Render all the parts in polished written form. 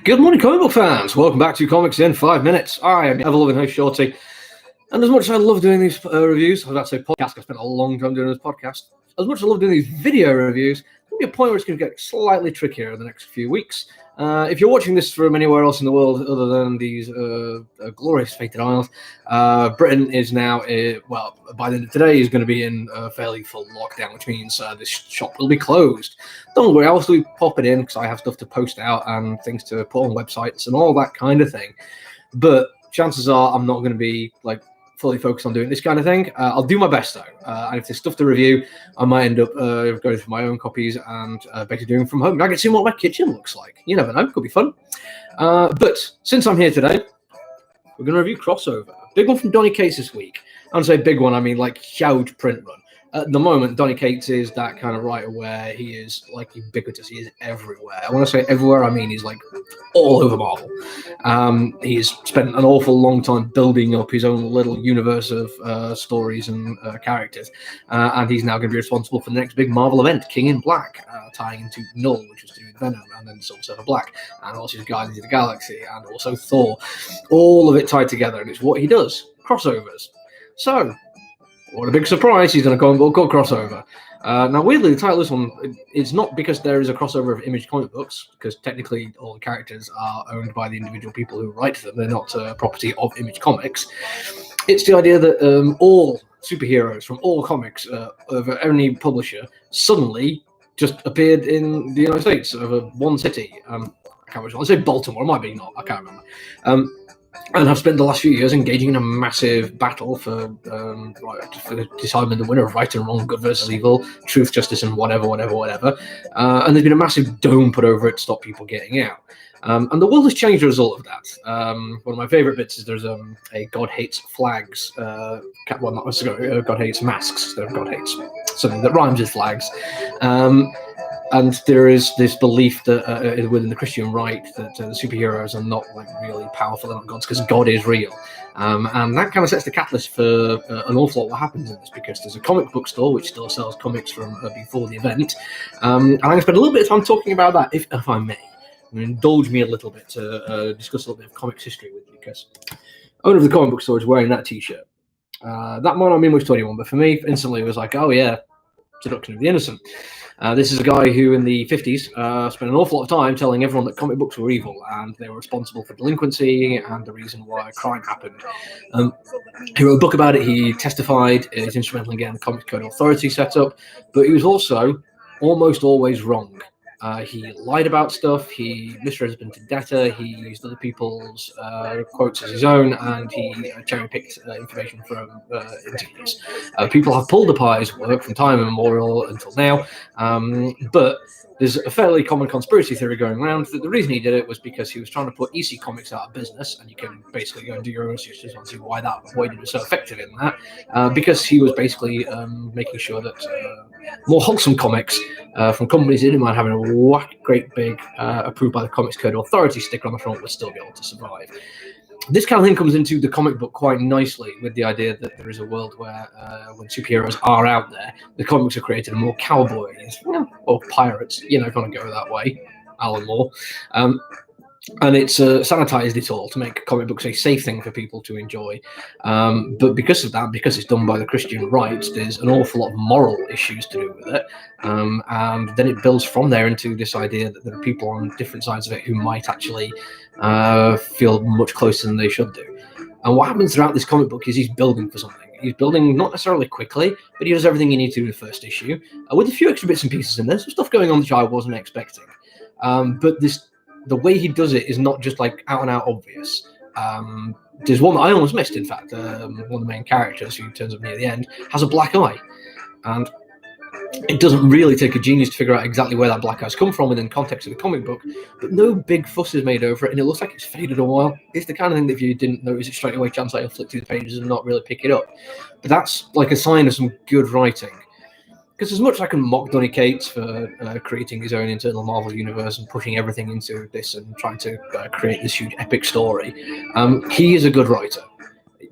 Good morning, comic book fans. Welcome back to Comics in 5 Minutes. I am ever-loving host Shorty. And as much as I love doing these reviews, I was about to say podcast, I spent a long time doing this podcast. As much as I love doing these video reviews, there'll be a point where it's going to get slightly trickier in the next few weeks. If you're watching this from anywhere else in the world other than these glorious fated isles, Britain is now, by the end of today, is going to be in fairly full lockdown, which means this shop will be closed. Don't worry, I'll still be popping in because I have stuff to post out and things to put on websites and all that kind of thing. But chances are I'm not going to be fully focused on doing this kind of thing. I'll do my best though. And if there's stuff to review, I might end up going through my own copies and basically doing it from home. I can see what my kitchen looks like. You never know, could be fun. But since I'm here today, we're going to review Crossover. Big one from Donny Cates this week. And I say big one, I mean huge print run. At the moment, Donny Cates is that kind of writer where he is ubiquitous. He is everywhere. I want to say everywhere, I mean he's all over Marvel. He's spent an awful long time building up his own little universe of stories and characters. And he's now going to be responsible for the next big Marvel event, King in Black, tying into Null, which was to do with Venom, and then Silver Surfer Black, and also his Guardians of the Galaxy, and also Thor. All of it tied together, and it's what he does, crossovers. So, what a big surprise, he's going to go on board called Crossover. Now, weirdly, the title of this one, it's not because there is a crossover of Image comic books, because technically all the characters are owned by the individual people who write them. They're not property of Image Comics. It's the idea that all superheroes from all comics of any publisher suddenly just appeared in the United States over one city. I can't remember. I say Baltimore, it might be not, I can't remember. And have spent the last few years engaging in a massive battle for deciding the winner of right and wrong, good versus evil, truth, justice, and whatever. And there's been a massive dome put over it to stop people getting out. And the world has changed as a result of that. One of my favourite bits is there's a God Hates Flags, God Hates Masks, God Hates, something that rhymes with flags. And there is this belief that within the Christian right that the superheroes are not really powerful, they're not gods, because God is real. And that kind of sets the catalyst for an awful lot what happens in this, because there's a comic book store which still sells comics from before the event. And I'm going to spend a little bit of time talking about that, if I may. Indulge me a little bit to discuss a little bit of comics history with you, because owner of the comic book store is wearing that t-shirt. That might not mean much to anyone, but for me, instantly it was oh yeah, Seduction of the Innocent. This is a guy who in the 50s spent an awful lot of time telling everyone that comic books were evil and they were responsible for delinquency and the reason why crime happened. He wrote a book about it, he testified, he's instrumental in getting the Comics Code Authority set up, but he was also almost always wrong. He lied about stuff, he misrepresented data, he used other people's quotes as his own, and he cherry-picked information from interviews. People have pulled apart his work from time immemorial until now, but there's a fairly common conspiracy theory going around that the reason he did it was because he was trying to put EC Comics out of business, and you can basically go and do your own research to see why he was so effective in that, because he was basically making sure that more wholesome comics from companies that didn't mind having a great big approved by the Comics Code Authority sticker on the front would still be able to survive. This kind of thing comes into the comic book quite nicely with the idea that there is a world where when superheroes are out there, the comics are created more cowboys, or pirates, if you want to go that way, Alan Moore. And it's sanitized it all to make comic books a safe thing for people to enjoy. But because of that, because it's done by the Christian right, there's an awful lot of moral issues to do with it. And then it builds from there into this idea that there are people on different sides of it who might actually feel much closer than they should do. And what happens throughout this comic book is he's building for something. He's building not necessarily quickly, but he does everything you need to in the first issue, with a few extra bits and pieces in there. Some stuff going on which I wasn't expecting. But the way he does it is not just out and out obvious. There's one that I almost missed, in fact. One of the main characters, who turns up near the end, has a black eye. And it doesn't really take a genius to figure out exactly where that black eye's come from within the context of the comic book, but no big fuss is made over it, and it looks like it's faded a while. It's the kind of thing that if you didn't notice it straight away, chance you'll flick through the pages and not really pick it up. But that's a sign of some good writing. Because as much as I can mock Donny Cates for creating his own internal Marvel universe and pushing everything into this and trying to create this huge epic story, he is a good writer.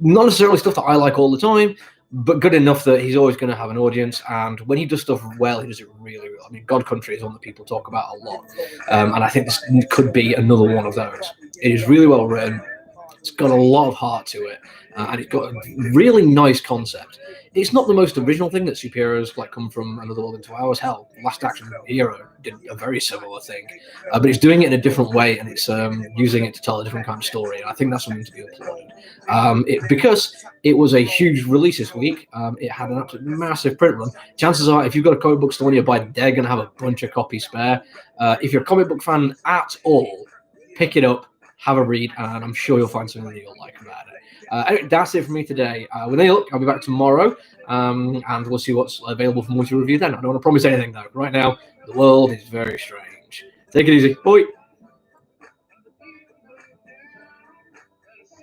Not necessarily stuff that I like all the time. but good enough that he's always going to have an audience. And when he does stuff well, he does it really well. I mean, God Country is one that people talk about a lot, and I think this could be another one of those. It is really well written. It's got a lot of heart to it, and it's got a really nice concept. It's not the most original thing that superheroes like come from another world into ours. Hell, Last Action Hero did a very similar thing, but it's doing it in a different way, and it's using it to tell a different kind of story. And I think that's something to be applauded. Because it was a huge release this week, it had an absolute massive print run. Chances are, if you've got a comic book store nearby, they're going to have a bunch of copies spare. If you're a comic book fan at all, pick it up, have a read, and I'm sure you'll find something that you'll like about it. Anyway, that's it for me today. With any luck, I'll be back tomorrow, and we'll see what's available for me to review then. I don't want to promise anything, though. Right now, the world is very strange. Take it easy. Bye.